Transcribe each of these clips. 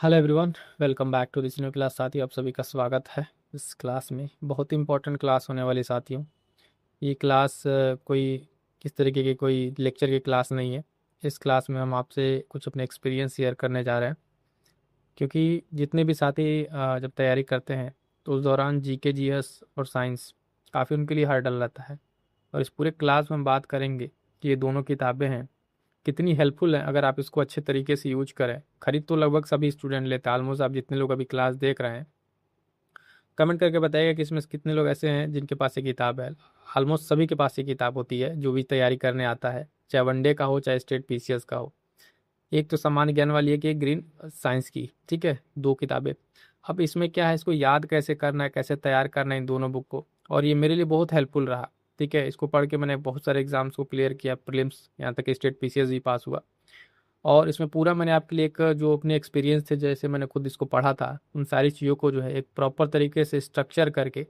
Hello everyone, welcome back to this new class. साथियों, आप सभी का स्वागत है इस क्लास में। बहुत इंपॉर्टेंट क्लास होने वाली साथियों। ये क्लास कोई किस तरीके की कोई लेक्चर की क्लास नहीं है। इस क्लास में हम आपसे कुछ अपने एक्सपीरियंस शेयर करने जा रहे हैं, क्योंकि जितने भी साथी जब तैयारी करते हैं तो उस दौरान जीके जीएस और साइंस काफ़ी उनके लिए हार्ड रहता है। और इस पूरे क्लास में हम बात करेंगे कि ये दोनों किताबें हैं कितनी हेल्पफुल है अगर आप इसको अच्छे तरीके से यूज करें। खरीद तो लगभग सभी स्टूडेंट लेते हैं, ऑलमोस्ट आप जितने लोग अभी क्लास देख रहे हैं कमेंट करके बताइएगा कि इसमें से कितने लोग ऐसे हैं जिनके पास ये किताब है। ऑलमोस्ट सभी के पास ये किताब होती है जो भी तैयारी करने आता है, चाहे वनडे का हो चाहे स्टेट पीसीएस का हो। एक तो सामान्य ज्ञान वाली है कि एक ग्रीन साइंस की, ठीक है, दो किताबें। अब इसमें क्या है, इसको याद कैसे करना है, कैसे तैयार करना है इन दोनों बुक को, और ये मेरे लिए बहुत हेल्पफुल रहा। ठीक है, इसको पढ़ के मैंने बहुत सारे एग्जाम्स को क्लियर किया, प्रीलिम्स यहाँ तक कि स्टेट पीसीएस भी पास हुआ। और इसमें पूरा मैंने आपके लिए एक जो अपने एक्सपीरियंस थे, जैसे मैंने खुद इसको पढ़ा था, उन सारी चीज़ों को जो है एक प्रॉपर तरीके से स्ट्रक्चर करके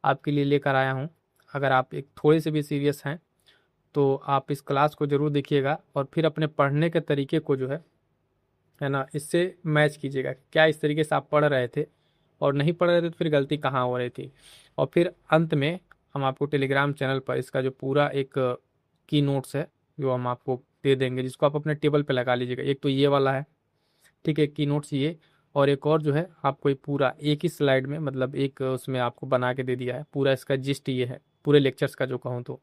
आपके लिए लेकर आया हूँ। अगर आप एक थोड़े से भी सीरियस हैं तो आप इस क्लास को ज़रूर देखिएगा और फिर अपने पढ़ने के तरीके को जो है ना, इससे मैच कीजिएगा। क्या इस तरीके से आप पढ़ रहे थे और नहीं पढ़ रहे थे तो फिर गलती कहाँ हो रही थी। और फिर अंत में हम आपको टेलीग्राम चैनल पर इसका जो पूरा एक की नोट्स है जो हम आपको दे देंगे, जिसको आप अपने टेबल पे लगा लीजिएगा। एक तो ये वाला है, ठीक है, की नोट्स ये। और एक और जो है आपको ये पूरा एक ही स्लाइड में, मतलब एक उसमें आपको बना के दे दिया है पूरा, इसका जिस्ट ये है पूरे लेक्चर्स का जो कहूँ तो।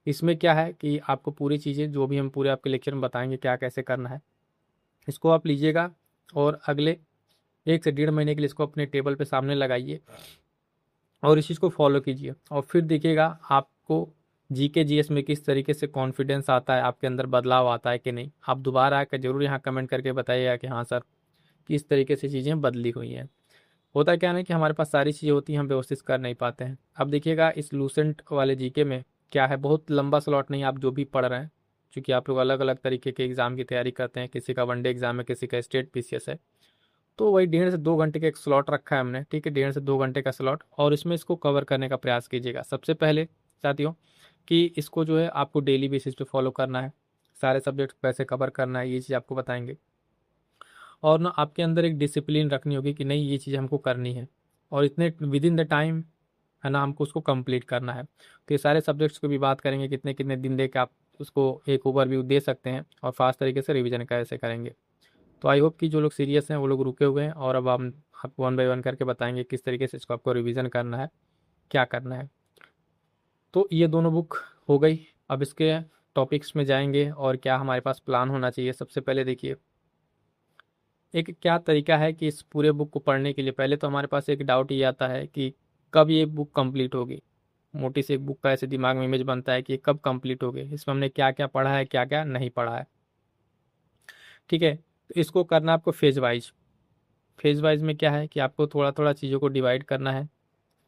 इसमें क्या है कि आपको पूरी चीज़ें जो भी हम पूरे आपके लेक्चर में बताएंगे क्या कैसे करना है, इसको आप लीजिएगा और अगले 1 से 1.5 महीने के लिए इसको अपने टेबल पे सामने लगाइए और इस चीज़ को फॉलो कीजिए। और फिर देखिएगा आपको जीके जीएस में किस तरीके से कॉन्फिडेंस आता है, आपके अंदर बदलाव आता है कि नहीं। आप दोबारा आकर जरूर यहाँ कमेंट करके बताइएगा कि हाँ सर, किस तरीके से चीज़ें बदली हुई हैं। होता क्या है ना कि हमारे पास सारी चीज़ें होती हैं, हम व्यवस्थित कर नहीं पाते हैं। अब देखिएगा इस लूसेंट वाले जीके में क्या है, बहुत लंबा स्लॉट नहीं, आप जो भी पढ़ रहे हैं, क्योंकि आप लोग अलग अलग तरीके के एग्जाम की तैयारी करते हैं, किसी का वनडे एग्जाम है, किसी का स्टेट पीसीएस है, तो वही 1.5 से 2 घंटे का एक स्लॉट रखा है हमने। ठीक है, 1.5 से 2 घंटे का स्लॉट, और इसमें इसको कवर करने का प्रयास कीजिएगा। सबसे पहले साथियों कि इसको जो है आपको डेली बेसिस पे फॉलो करना है, सारे सब्जेक्ट कैसे कवर करना है ये चीज़ आपको बताएंगे। और ना आपके अंदर एक डिसिप्लिन रखनी होगी कि नहीं ये चीज़ हमको करनी है और इतने विद इन द टाइम, है ना, हमको उसको कंप्लीट करना है। तो ये सारे सब्जेक्ट्स को भी बात करेंगे, कितने कितने दिन दे के आप उसको एक ओवरव्यू दे सकते हैं और फास्ट तरीके से रिवीजन कैसे करेंगे। तो आई होप कि जो लोग सीरियस हैं वो लोग रुके हुए हैं, और अब हम आपको 1 बाय 1 करके बताएंगे किस तरीके से इसको आपको रिवीजन करना है, क्या करना है। तो ये दोनों बुक हो गई। अब इसके टॉपिक्स में जाएंगे और क्या हमारे पास प्लान होना चाहिए। सबसे पहले देखिए, एक क्या तरीका है कि इस पूरे बुक को पढ़ने के लिए पहले तो हमारे पास एक डाउट ये आता है कि कब ये बुक कंप्लीट होगी। मोटी सी एक बुक का ऐसे दिमाग में इमेज बनता है कि ये कब कंप्लीट होगी, इसमें हमने क्या क्या पढ़ा है, क्या क्या नहीं पढ़ा है। ठीक है, तो इसको करना आपको फेज वाइज में क्या है कि आपको थोड़ा थोड़ा चीज़ों को डिवाइड करना है।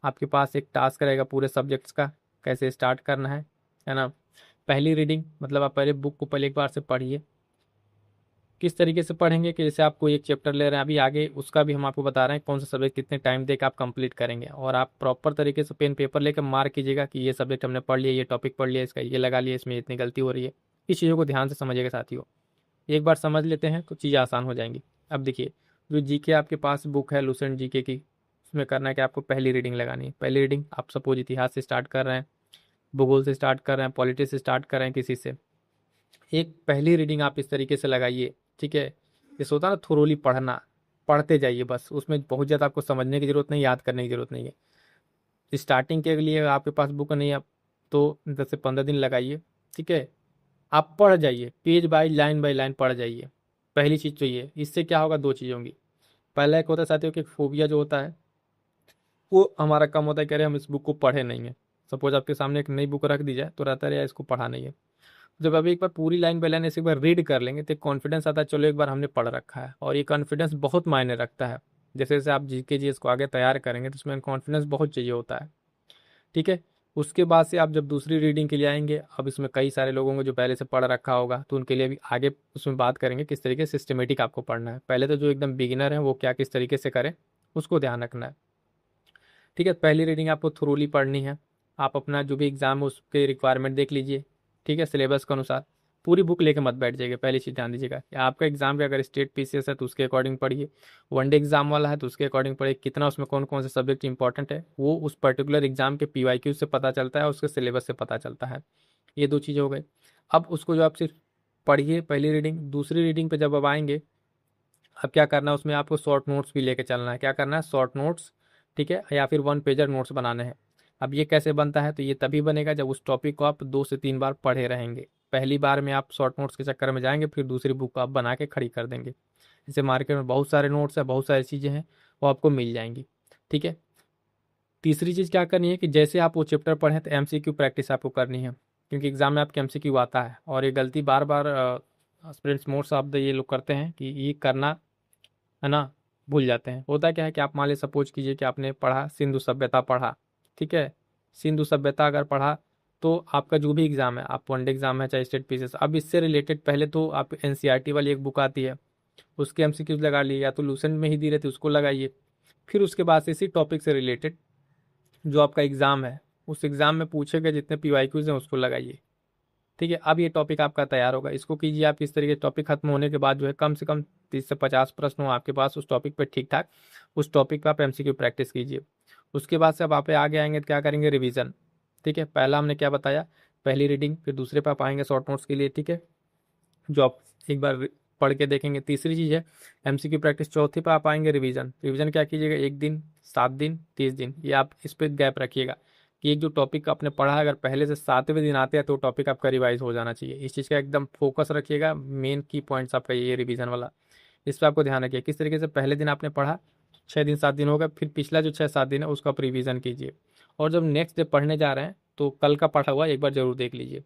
आपके पास एक टास्क रहेगा पूरे सब्जेक्ट्स का, कैसे स्टार्ट करना है ना। पहली रीडिंग मतलब आप पहले बुक को पहले एक बार से पढ़िए। किस तरीके से पढ़ेंगे कि जैसे आपको एक चैप्टर ले रहे हैं अभी आगे, उसका भी हम आपको बता रहे हैं कौन सा सब्जेक्ट कितने टाइम देकर आप कंप्लीट करेंगे, और आप प्रॉपर तरीके से पेन पेपर लेकर मार्क कीजिएगा कि ये सब्जेक्ट हमने पढ़ लिया, ये टॉपिक पढ़ लिया, इसका ये लगा लिया, इसमें इतनी गलती हो रही है। इस चीज़ों को ध्यान से समझिएगा साथियों। एक बार समझ लेते हैं तो चीज़ें आसान हो जाएंगी। अब देखिए, जो जीके आपके पास बुक है लूसेंट जीके की, उसमें करना है कि आपको पहली रीडिंग लगानी है। पहली रीडिंग आप सपोज इतिहास से स्टार्ट कर रहे हैं, भूगोल से स्टार्ट कर रहे हैं, पॉलिटिक्स से स्टार्ट कर रहे हैं, किसी से एक पहली रीडिंग आप इस तरीके से लगाइए। ठीक है, जैसे होता है ना थोरोली पढ़ना, पढ़ते जाइए बस, उसमें बहुत ज़्यादा आपको समझने की जरूरत नहीं, याद करने की जरूरत नहीं है। स्टार्टिंग के लिए आपके पास बुक नहीं है तो 10 से 15 दिन लगाइए। ठीक है, आप पढ़ जाइए, पेज बाय लाइन पढ़ जाइए। पहली चीज़ तो ये, इससे क्या होगा, दो चीज़ होंगी। पहला एक होता है साथियों कि फोबिया जो होता है वो हमारा कम होता है, कह रहे हम इस बुक को पढ़े नहीं है। सपोज आपके सामने एक नई बुक रख दी जाए तो रहता है यार इसको पढ़ा नहीं है। जब अभी एक बार पूरी लाइन बाय लाइन ऐसे एक बार रीड कर लेंगे तो कॉन्फिडेंस आता है, चलो एक बार हमने पढ़ रखा है, और ये कॉन्फिडेंस बहुत मायने रखता है। जैसे जैसे आप जीके जी इसको आगे तैयार करेंगे तो उसमें कॉन्फिडेंस बहुत चाहिए होता है। ठीक है, उसके बाद से आप जब दूसरी रीडिंग के लिए आएंगे, अब इसमें कई सारे लोगों को जो पहले से पढ़ रखा होगा तो उनके लिए भी आगे उसमें बात करेंगे किस तरीके से सिस्टमेटिक आपको पढ़ना है। पहले तो जो एकदम बिगिनर है वो क्या किस तरीके से करें उसको ध्यान रखना है। ठीक है, पहली रीडिंग आपको थ्रोली पढ़नी है। आप अपना जो भी एग्ज़ाम है उसके रिक्वायरमेंट देख लीजिए, ठीक है, सिलेबस के अनुसार। पूरी बुक लेके मत बैठ जाइएगा। पहली चीज़ ध्यान दीजिएगा कि आपका एग्जाम का अगर स्टेट पीसीएस है तो उसके अकॉर्डिंग पढ़िए, वनडे एग्जाम वाला है तो उसके अकॉर्डिंग पढ़िए, कितना उसमें कौन कौन से सब्जेक्ट इंपॉर्टेंट है वो उस पर्टिकुलर एग्जाम के पीवाईक्यू से पता चलता है, उसके सिलेबस से पता चलता है। ये 2 चीज़ हो गई। अब उसको जो आप सिर्फ पढ़िए पहली रीडिंग, दूसरी रीडिंग पे जब अब आएंगे, अब क्या करना है उसमें आपको शॉर्ट नोट्स भी लेके चलना है। क्या करना है? शॉर्ट नोट्स, ठीक है, या फिर 1 पेजर नोट्स बनाने हैं। अब ये कैसे बनता है? तो ये तभी बनेगा जब उस टॉपिक को आप 2 से 3 बार पढ़े रहेंगे। पहली बार में आप शॉर्ट नोट्स के चक्कर में जाएंगे, फिर दूसरी बुक आप बना के खड़ी कर देंगे। जैसे मार्केट में बहुत सारे नोट्स है, बहुत सारी चीज़ें हैं, वो आपको मिल जाएंगी। ठीक है। तीसरी चीज़ क्या करनी है कि जैसे आप वो चैप्टर पढ़ें तो एमसीक्यू प्रैक्टिस आपको करनी है, क्योंकि एग्जाम में आपके एमसीक्यू आता है। और ये गलती बार बार स्टूडेंट्स मोस्ट ऑफ द ये लोग करते हैं कि ये करना, है ना, भूल जाते हैं। होता क्या है कि आप मान लीजिए सपोज कीजिए कि आपने पढ़ा सिंधु सभ्यता पढ़ा, ठीक है, सिंधु सभ्यता अगर पढ़ा तो आपका जो भी एग्जाम है, आप वनडे एग्जाम है चाहे स्टेट पीसीएस, अब इससे रिलेटेड पहले तो आप एनसीईआरटी वाली एक बुक आती है उसके एमसीक्यूज लगा लिए, या तो लूसेंट में ही दी रहती उसको लगाइए। फिर उसके बाद से इसी टॉपिक से रिलेटेड जो आपका एग्जाम है उस एग्जाम में पूछे गए जितने पीवाईक्यूज हैं उसको लगाइए। ठीक है। अब ये टॉपिक आपका तैयार होगा। इसको कीजिए आप इस तरीके, टॉपिक खत्म होने के बाद जो है कम से कम 30 से 50 प्रश्न हो आपके पास उस टॉपिक पे ठीक ठाक, उस टॉपिक पे आप एमसीक्यू प्रैक्टिस कीजिए। उसके बाद से अब आप आगे आएंगे तो क्या करेंगे? रिवीजन। ठीक है। पहला हमने क्या बताया? पहली रीडिंग, फिर दूसरे पे आप आएंगे शॉर्ट नोट्स के लिए, ठीक है, जो आप एक बार पढ़ के देखेंगे। तीसरी चीज़ है एमसीक्यू प्रैक्टिस। चौथी पे आप आएंगे रिवीजन। रिवीजन क्या कीजिएगा? 1 दिन, 7 दिन, 30 दिन, ये आप इस पर गैप रखिएगा कि एक जो टॉपिक आपने पढ़ा है अगर पहले से 7वें दिन आते हैं तो टॉपिक आपका रिवाइज हो जाना चाहिए। इस चीज़ का एकदम फोकस रखिएगा। मेन की पॉइंट्स आपका ये रिवीजन वाला, इस पर आपको ध्यान रखिए किस तरीके से पहले दिन आपने पढ़ा, 6 दिन 7 दिन होगा, फिर पिछला जो 6 7 दिन है उसका आप रिवीजन कीजिए। और जब नेक्स्ट डे पढ़ने जा रहे हैं तो कल का पढ़ा हुआ एक बार जरूर देख लीजिए।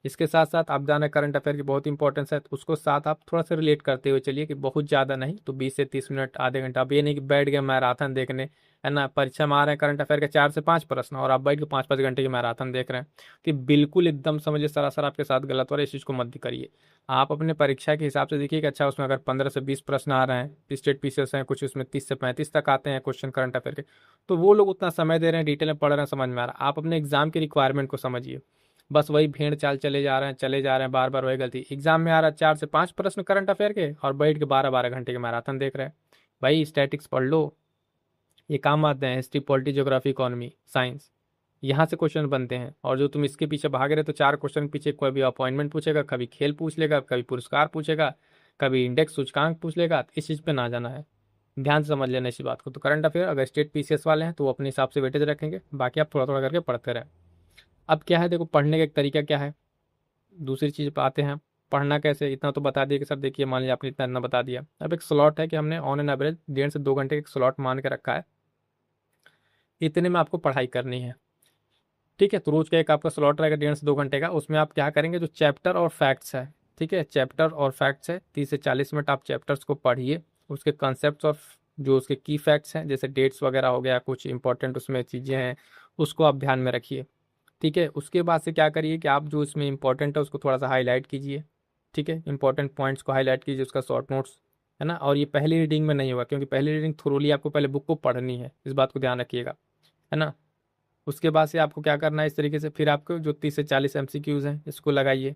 इसके साथ साथ आप जाना करंट अफेयर की बहुत इंपॉर्टेंस है, तो उसको साथ आप थोड़ा सा रिलेट करते हुए चलिए कि बहुत ज़्यादा नहीं तो 20 से 30 मिनट, आधे घंटा। अब ये नहीं कि बैठ गए मैराथन देखने, है ना, परीक्षा में आ रहे हैं करंट अफेयर के 4 से 5 प्रश्न और आप बैठ के 5 5 घंटे की मैराथन देख रहे हैं, तो बिल्कुल एकदम समझिए सरासर आपके साथ गलत हो रहा है। इस चीज़ को मत भी करिए। आप अपने परीक्षा के हिसाब से देखिए कि अच्छा उसमें अगर 15 से 20 प्रश्न आ रहे हैं, स्टेट पीसीएस हैं कुछ, उसमें 30 से 35 तक आते हैं क्वेश्चन करंट अफेयर के, तो वो लोग उतना समय दे रहे हैं, डिटेल में पढ़ रहे हैं, समझ में आ रहा है। आप अपने एग्जाम की रिक्वायरमेंट को समझिए। बस वही भेड़ चाल चले जा रहे हैं, चले जा रहे हैं, बार बार वही गलती। एग्जाम में आ रहा है 4 से 5 प्रश्न करंट अफेयर के और बैठ के 12 12 घंटे के मैराथन देख रहे हैं। भाई स्टैटिक्स पढ़ लो, ये काम आते हैं। History, polity, geography, economy, science, यहाँ से क्वेश्चन बनते हैं। और जो तुम इसके पीछे भाग रहे तो 4 क्वेश्चन पीछे कोई भी अपॉइंटमेंट पूछेगा, कभी खेल पूछ लेगा, कभी पुरस्कार पूछेगा, कभी इंडेक्स सूचकांक पूछ लेगा। तो इस चीज़ पे ना जाना है, ध्यान से समझ लेना इसी बात को। तो करंट अफेयर अगर स्टेट पीसीएस वाले हैं तो वो अपने हिसाब से वेटेज रखेंगे, बाकी आप थोड़ा थोड़ा करके पढ़ते रहें। अब क्या है, देखो पढ़ने का एक तरीका क्या है। दूसरी चीज़ पे आते हैं, पढ़ना कैसे। इतना तो बता दिया कि सर देखिए मान लीजिए आपने इतना इतना बता दिया। अब एक स्लॉट है कि हमने ऑन एन एवरेज 1.5 से 2 घंटे एक स्लॉट मान के रखा है, इतने में आपको पढ़ाई करनी है। ठीक है। तो रोज का एक आपका स्लॉट रहेगा 1.5 से 2 घंटे का। उसमें आप क्या करेंगे, जो चैप्टर और फैक्ट्स है, ठीक है, चैप्टर और फैक्ट्स है, 30 से 40 मिनट आप चैप्टर्स को पढ़िए, उसके कॉन्सेप्ट्स और जो उसके की फैक्ट्स हैं जैसे डेट्स वगैरह हो गया, कुछ इंपॉर्टेंट उसमें चीज़ें हैं, उसको आप ध्यान में रखिए। ठीक है। उसके बाद से क्या करिए कि आप जो इसमें इंपॉर्टेंट है उसको थोड़ा सा हाईलाइट कीजिए। ठीक है। इंपॉर्टेंट पॉइंट्स को हाईलाइट कीजिए, उसका शॉर्ट नोट्स, है ना। और ये पहली रीडिंग में नहीं होगा, क्योंकि पहली रीडिंग थ्रोली आपको पहले बुक को पढ़नी है, इस बात को ध्यान रखिएगा, है ना। उसके बाद से आपको क्या करना है इस तरीके से, फिर आपको जो 30 से 40 एमसीक्यूज हैं इसको लगाइए,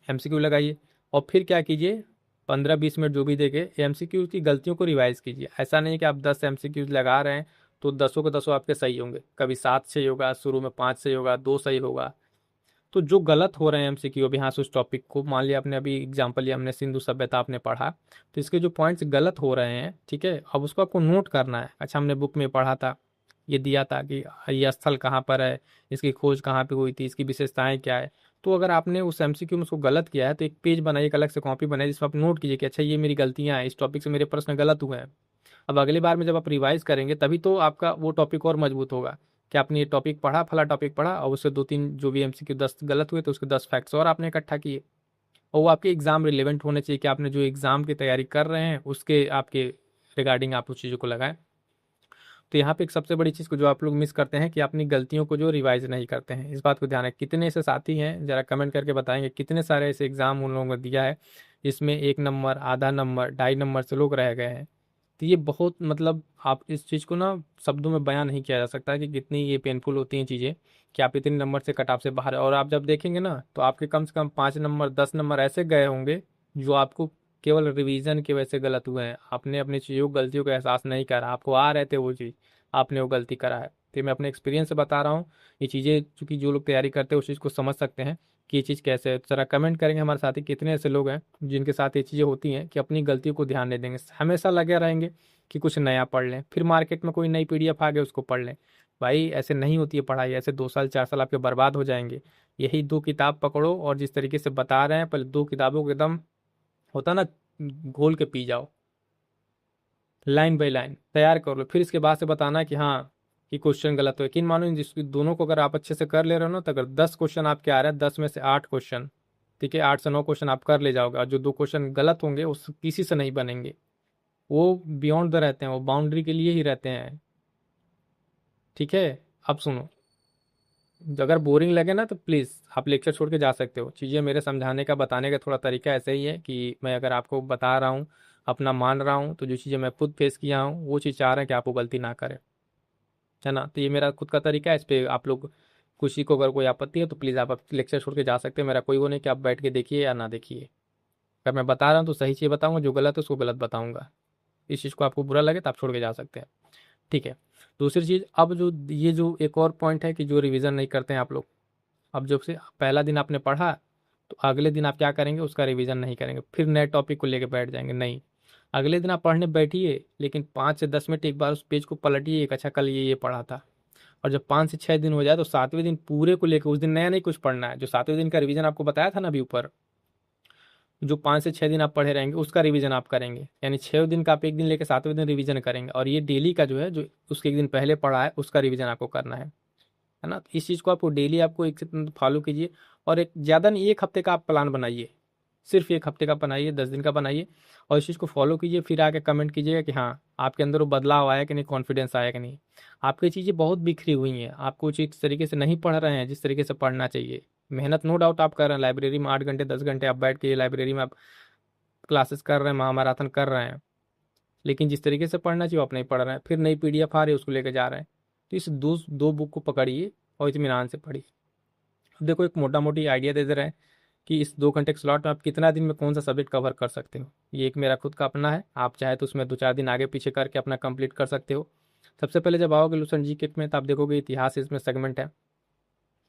एमसीक्यू लगाइए। और फिर क्या कीजिए, 15 20 मिनट जो भी देखे एमसीक्यू की गलतियों को रिवाइज कीजिए। ऐसा नहीं कि आप 10 एमसीक्यूज लगा रहे हैं तो 10 के 10 आपके सही होंगे, कभी 7 सही होगा, शुरू में 5 सही होगा, 2 सही होगा। तो जो गलत हो रहे हैं एमसीक्यू अभी, हाँ उस टॉपिक को मान लिया आपने, अभी एग्जाम्पल लिया हमने सिंधु सभ्यता आपने पढ़ा, तो इसके जो पॉइंट्स गलत हो रहे हैं, ठीक है, अब उसको आपको नोट करना है। अच्छा हमने बुक में पढ़ा था, ये दिया था कि ये स्थल कहाँ पर है, इसकी खोज कहाँ पे हुई थी, इसकी विशेषताएं क्या है। तो अगर आपने उस एमसीक्यू में उसको गलत किया है तो एक पेज बनाइए, एक अलग से कॉपी बनाइए जिसमें आप नोट कीजिए कि अच्छा ये मेरी गलतियां हैं, इस टॉपिक से मेरे प्रश्न गलत हुए हैं। अब अगली बार में जब आप रिवाइज करेंगे तभी तो आपका वो टॉपिक और मजबूत होगा कि आपने ये टॉपिक पढ़ा, फला टॉपिक पढ़ा और उससे 2 3 जो भी एमसीक्यू 10 गलत हुए तो उसके 10 फैक्ट्स और आपने इकट्ठा किए। और वो आपके एग्जाम रिलेवेंट होने चाहिए कि आपने जो एग्जाम की तैयारी कर रहे हैं उसके आपके रिगार्डिंग आप उस चीज़ों को लगाएं। तो यहाँ पे एक सबसे बड़ी चीज़ को जो आप लोग मिस करते हैं कि अपनी गलतियों को जो रिवाइज नहीं करते हैं, इस बात को ध्यान है। कितने ऐसे साथी हैं जरा कमेंट करके बताएंगे कितने सारे ऐसे एग्जाम उन लोगों ने दिया है इसमें 1 नंबर, आधा नंबर, 2.5 नंबर से लोग रह गए हैं। तो ये बहुत मतलब आप इस चीज़ को ना शब्दों में बयां नहीं किया जा सकता कि कितनी ये पेनफुल होती हैं चीज़ें कि आप इतने नंबर से कट ऑफ से बाहर है। और आप जब देखेंगे ना तो आपके कम से कम 5 नंबर 10 नंबर ऐसे गए होंगे जो आपको केवल रिवीजन की वजह से गलत हुए हैं। आपने अपनी चीज़ों गलतियों का एहसास नहीं करा, आपको आ रहे थे वो चीज़, आपने वो गलती करा है। तो मैं अपने एक्सपीरियंस से बता रहा हूँ ये चीज़ें, चूंकि जो लोग तैयारी करते हैं उस चीज़ को समझ सकते हैं कि ये चीज़ कैसे है। जरा कमेंट करेंगे हमारे साथ ही कितने ऐसे लोग हैं जिनके साथ ये चीज़ें होती हैं कि अपनी गलतियों को ध्यान नहीं देंगे, हमेशा लगे रहेंगे कि कुछ नया पढ़ लें, फिर मार्केट में कोई नई पीडीएफ आ गई उसको पढ़ लें। भाई ऐसे नहीं होती है पढ़ाई, ऐसे 2 साल 4 साल आपके बर्बाद हो जाएंगे। यही 2 किताब पकड़ो और जिस तरीके से बता रहे हैं पहले 2 किताबों को एकदम होता ना घोल के पी जाओ, लाइन बाय लाइन तैयार कर लो, फिर इसके बाद से बताना कि हाँ कि क्वेश्चन गलत हो। यकीन मानो जिस दोनों को अगर आप अच्छे से कर ले रहे हो ना, तो अगर 10 क्वेश्चन आपके आ रहे हैं 10 में से 8 क्वेश्चन, ठीक है, 8 से 9 क्वेश्चन आप कर ले जाओगे, और जो 2 क्वेश्चन गलत होंगे उस किसी से नहीं बनेंगे, वो बियॉन्ड द रहते हैं, वो बाउंड्री के लिए ही रहते हैं। ठीक है, अब सुनो, अगर बोरिंग लगे ना तो प्लीज़ आप लेक्चर छोड़ के जा सकते हो। चीज़ें मेरे समझाने का बताने का थोड़ा तरीका ऐसे ही है कि मैं अगर आपको बता रहा हूँ, अपना मान रहा हूँ, तो जो चीज़ें मैं खुद फेस किया हूँ वो चीज़ चाह रहे हैं कि आप वो गलती ना करें, है ना। तो ये मेरा खुद का तरीका है, इस पर आप लोग किसी को अगर कोई आपत्ति है तो प्लीज़ आप लेक्चर छोड़ के जा सकते हैं। मेरा कोई वो नहीं कि आप बैठ के देखिए या ना देखिए। अगर मैं बता रहा हूँ तो सही चीज़ बताऊँगा, जो गलत है उसको गलत बताऊँगा। इस चीज़ को आपको बुरा लगे तो आप छोड़ के जा सकते हैं। ठीक है, दूसरी चीज़, अब जो ये जो एक और पॉइंट है कि जो रिवीजन नहीं करते हैं आप लोग, अब जब से पहला दिन आपने पढ़ा तो अगले दिन आप क्या करेंगे, उसका रिवीजन नहीं करेंगे, फिर नए टॉपिक को लेके बैठ जाएंगे। नहीं, अगले दिन आप पढ़ने बैठिए, लेकिन 5 से 10 मिनट एक बार उस पेज को पलटिए, एक अच्छा कल ये पढ़ा था। और जब 5 से 6 दिन हो जाए तो 7वें दिन पूरे को लेकर, उस दिन नया नहीं कुछ पढ़ना है, जो 7वें दिन का रिवीजन आपको बताया था ना अभी ऊपर, जो 5 से 6 दिन आप पढ़े रहेंगे उसका रिवीजन आप करेंगे। यानी 6 दिन का आप एक दिन लेकर 7वें दिन रिवीजन करेंगे, और ये डेली का जो है, जो उसके एक दिन पहले पढ़ा है उसका रिवीजन आपको करना है ना। तो इस चीज़ को आपको डेली आपको एक से फॉलो कीजिए, और एक ज़्यादा नहीं, 1 हफ्ते का आप प्लान बनाइए, सिर्फ 1 हफ्ते का बनाइए, 10 दिन का बनाइए, और इस चीज़ को फॉलो कीजिए। फिर आके कमेंट कीजिएगा कि हाँ आपके अंदर वो बदलाव आया कि नहीं, कॉन्फिडेंस आया कि नहीं। आपकी चीज़ें बहुत बिखरी हुई हैं, आपको जिस तरीके से नहीं पढ़ रहे हैं जिस तरीके से पढ़ना चाहिए। मेहनत नो डाउट आप कर रहे हैं, लाइब्रेरी में 8 घंटे 10 घंटे आप बैठ के लाइब्रेरी में आप क्लासेस कर रहे हैं, महामैराथन कर रहे हैं, लेकिन जिस तरीके से पढ़ना चाहिए आप नहीं पढ़ रहे हैं। फिर नई पीडीएफ आ रही है उसको लेकर जा रहे हैं। तो इस दो दो बुक को पकड़िए और इत्मीनान से पढ़िए। अब देखो एक मोटा मोटी आइडिया दे दे रहे हैं कि इस 2 घंटे के स्लॉट में आप कितना दिन में कौन सा सब्जेक्ट कवर कर सकते हो। ये एक मेरा खुद का अपना है, आप चाहे तो उसमें 2 4 दिन आगे पीछे करके अपना कंप्लीट कर सकते हो। सबसे पहले जब आओगे लुसेंट जी किट में तो आप देखोगे इतिहास इसमें सेगमेंट है।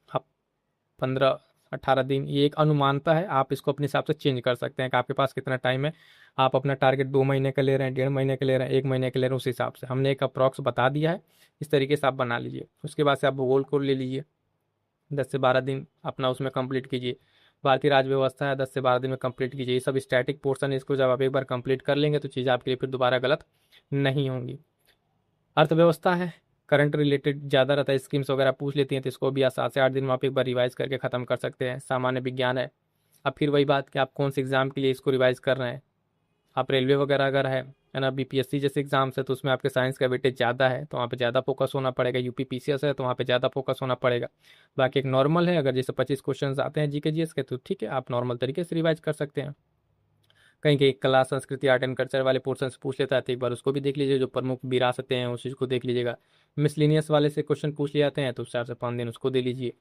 आप 15 18 दिन, ये एक अनुमानता है, आप इसको अपने हिसाब से चेंज कर सकते हैं कि आपके पास कितना टाइम है। आप अपना टारगेट 2 महीने का ले रहे हैं, 1.5 महीने का ले रहे हैं, 1 महीने का ले रहे हैं, उस हिसाब से हमने एक अप्रॉक्स बता दिया है। इस तरीके से आप बना लीजिए। उसके बाद से आप भूगोल को ले लीजिए, 10 से 12 दिन अपना उसमें कंप्लीट कीजिए। भारतीय राज्य व्यवस्था है, 10 से 12 दिन में कंप्लीट कीजिए। ये सब स्टैटिक पोर्शन है, इसको जब आप एक बार कंप्लीट कर लेंगे तो चीज़ें आपके लिए फिर दोबारा गलत नहीं होंगी। अर्थव्यवस्था है, करंट रिलेटेड ज़्यादा रहता है, स्कीम्स वगैरह पूछ लेती हैं, तो इसको भी आप 7 से 8 दिन में आप एक बार रिवाइज करके ख़त्म कर सकते हैं। सामान्य विज्ञान है, अब फिर वही बात कि आप कौन से एग्ज़ाम के लिए इसको रिवाइज कर रहे हैं। आप रेलवे वगैरह अगर है ना, बीपीएससी जैसे एग्जाम्स है तो उसमें आपके साइंस का वेटेज ज़्यादा है तो वहाँ पे ज़्यादा फोकस होना पड़ेगा। यूपीपीसीएस है तो वहाँ पे ज़्यादा फोकस होना पड़ेगा। बाकी एक नॉर्मल है, अगर जैसे 25 क्वेश्चन आते हैं जीके जीएस के तो ठीक है, आप नॉर्मल तरीके से रिवाइज कर सकते हैं। कहीं कहीं कला संस्कृति आर्ट एंड कल्चर वाले पोर्शन से पूछ लेता है तो एक बार उसको भी देख लीजिए, जो प्रमुख विरासतें हैं उस चीज़ को देख लीजिएगा। मिसलिनियस वाले से क्वेश्चन पूछ लिए जाते हैं तो 4 से 5 दिन उसको दे लीजिए।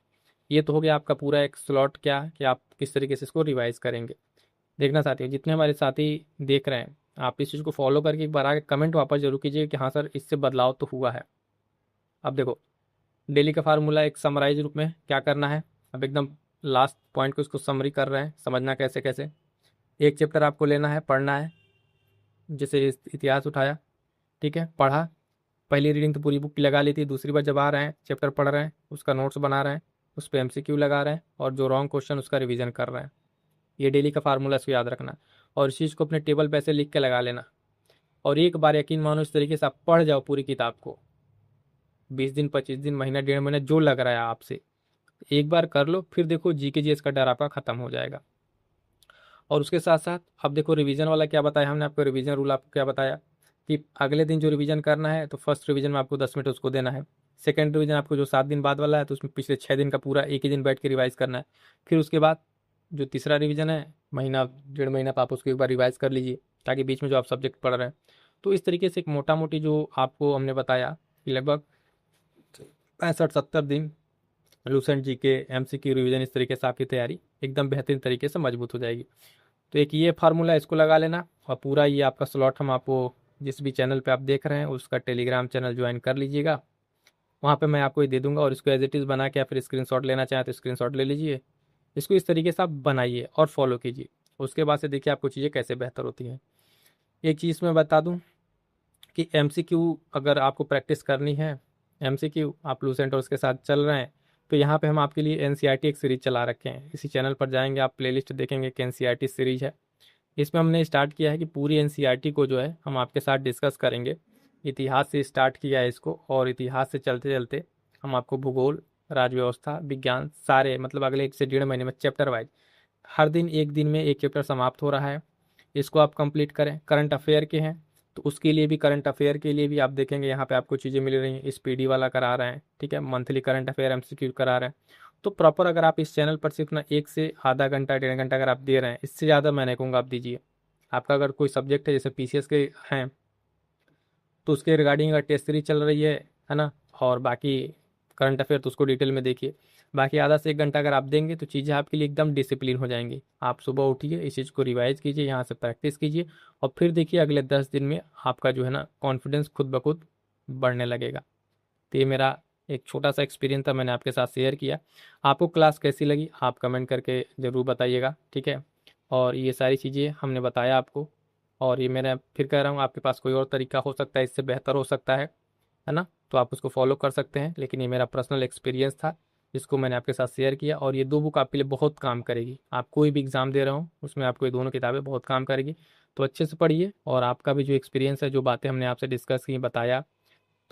ये तो हो गया आपका पूरा एक स्लॉट, क्या कि आप किस तरीके से इसको रिवाइज करेंगे। देखना साथियों, जितने हमारे साथी देख रहे हैं आप इस चीज़ को फॉलो करके एक बार आके कमेंट वापस जरूर कीजिए कि हाँ सर इससे बदलाव तो हुआ है। अब देखो डेली का फार्मूला एक समराइज रूप में क्या करना है, अब एकदम लास्ट पॉइंट को इसको समरी कर रहे हैं, समझना कैसे कैसे। एक चैप्टर आपको लेना है, पढ़ना है। जैसे इतिहास उठाया, ठीक है, पढ़ा, पहली रीडिंग तो पूरी बुक की लगा ली थी, दूसरी बार जब आ रहे हैं चैप्टर पढ़ रहे हैं उसका नोट्स बना रहे हैं, उस पर एमसीक्यू लगा रहे हैं, और जो रॉन्ग क्वेश्चन उसका रिवीजन कर रहे हैं। ये डेली का फार्मूला, इसको याद रखना। और इस चीज़ को अपने टेबल पे ऐसे लिख के लगा लेना, और एक बार यकीन मानो इस तरीके से आप पढ़ जाओ पूरी किताब को, 20 दिन 25 दिन महीना 1.5 महीना जो लग रहा है आपसे, एक बार कर लो, फिर देखो जीके जीएस का डर आपका खत्म हो जाएगा। और उसके साथ साथ अब देखो रिवीजन वाला क्या बताया हमने आपको, रिवीजन रूल आपको क्या बताया कि अगले दिन जो रिवीजन करना है तो फर्स्ट रिवीजन में आपको 10 मिनट उसको देना है। सेकंड रिवीजन आपको जो 7 दिन बाद वाला है तो उसमें पिछले 6 दिन का पूरा एक ही दिन बैठ के रिवाइज करना है। फिर उसके बाद जो तीसरा रिवीजन है, महीना 1.5 महीना आप उसको एक बार रिवाइज कर लीजिए, ताकि बीच में जो आप सब्जेक्ट पढ़ रहे हैं तो इस तरीके से एक मोटा मोटी जो आपको हमने बताया कि लगभग 65-70 दिन लूसेंट जी के MCQ रिवीजन, इस तरीके से आपकी तैयारी एकदम बेहतरीन तरीके से मजबूत हो जाएगी। तो एक ये फार्मूला, इसको लगा लेना, और पूरा ये आपका स्लॉट हम आपको जिस भी चैनल पे आप देख रहे हैं उसका टेलीग्राम चैनल ज्वाइन कर लीजिएगा, वहाँ पे मैं आपको ये दे दूंगा। और इसको एज इट इज़ बना के, या फिर स्क्रीनशॉट लेना चाहें तो स्क्रीनशॉट ले लीजिए। इसको इस तरीके से आप बनाइए और फॉलो कीजिए। उसके बाद से देखिए आपको चीज़ें कैसे बेहतर होती हैं। एक चीज़ मैं बता दूं कि MCQ अगर आपको प्रैक्टिस करनी है, MCQ आप लूसेंट और उसके साथ चल रहे हैं, तो यहाँ पे हम आपके लिए NCERT एक सीरीज चला रखे हैं। इसी चैनल पर जाएंगे आप, प्लेलिस्ट देखेंगे कि NCERT सीरीज है। इसमें हमने स्टार्ट किया है कि पूरी NCERT को जो है हम आपके साथ डिस्कस करेंगे। इतिहास से स्टार्ट किया है इसको, और इतिहास से चलते चलते हम आपको भूगोल, राज्य व्यवस्था, विज्ञान, सारे मतलब अगले 1 से 1.5 महीने में चैप्टर वाइज हर दिन एक दिन में एक चैप्टर समाप्त हो रहा है। इसको आप कंप्लीट करें। करंट अफेयर के हैं तो उसके लिए भी, करंट अफेयर के लिए भी आप देखेंगे यहाँ पे आपको चीज़ें मिल रही हैं। स्पीडी वाला करा रहे हैं, ठीक है, मंथली करंट अफेयर MCQ करा रहे हैं। तो प्रॉपर अगर आप इस चैनल पर सिर्फ ना 1 से आधा घंटा 1.5 घंटा अगर आप दे रहे हैं, इससे ज़्यादा मैं नहीं कहूँगा आप दीजिए। आपका अगर कोई सब्जेक्ट है जैसे PCS के हैं तो उसके रिगार्डिंग अगर टेस्ट सीरीज चल रही है ना, और बाकी करंट अफेयर तो उसको डिटेल में देखिए। बाकी आधा से 1 घंटा अगर आप देंगे तो चीज़ें आपके लिए एकदम डिसिप्लिन हो जाएंगी। आप सुबह उठिए, इस चीज़ को रिवाइज कीजिए, यहाँ से प्रैक्टिस कीजिए, और फिर देखिए अगले 10 दिन में आपका जो है ना कॉन्फिडेंस खुद ब खुद बढ़ने लगेगा। तो ये मेरा एक छोटा सा एक्सपीरियंस था, मैंने आपके साथ शेयर किया। आपको क्लास कैसी लगी आप कमेंट करके ज़रूर बताइएगा, ठीक है। और ये सारी चीज़ें हमने बताया आपको, और ये मैं फिर कह रहा हूँ, आपके पास कोई और तरीका हो सकता है, इससे बेहतर हो सकता है ना, तो आप उसको फॉलो कर सकते हैं। लेकिन ये मेरा पर्सनल एक्सपीरियंस था, जिसको मैंने आपके साथ शेयर किया। और ये 2 बुक आपके लिए बहुत काम करेगी। आप कोई भी एग्ज़ाम दे रहे हो उसमें आपको ये दोनों किताबें बहुत काम करेगी। तो अच्छे से पढ़िए, और आपका भी जो एक्सपीरियंस है, जो बातें हमने आपसे डिस्कस की, बताया,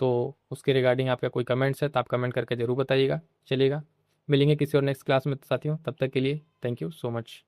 तो उसके रिगार्डिंग आपका कोई कमेंट्स है तो आप कमेंट करके ज़रूर बताइएगा। चलिएगा, मिलेंगे किसी और नेक्स्ट क्लास में साथियों, तब तक के लिए थैंक यू सो मच।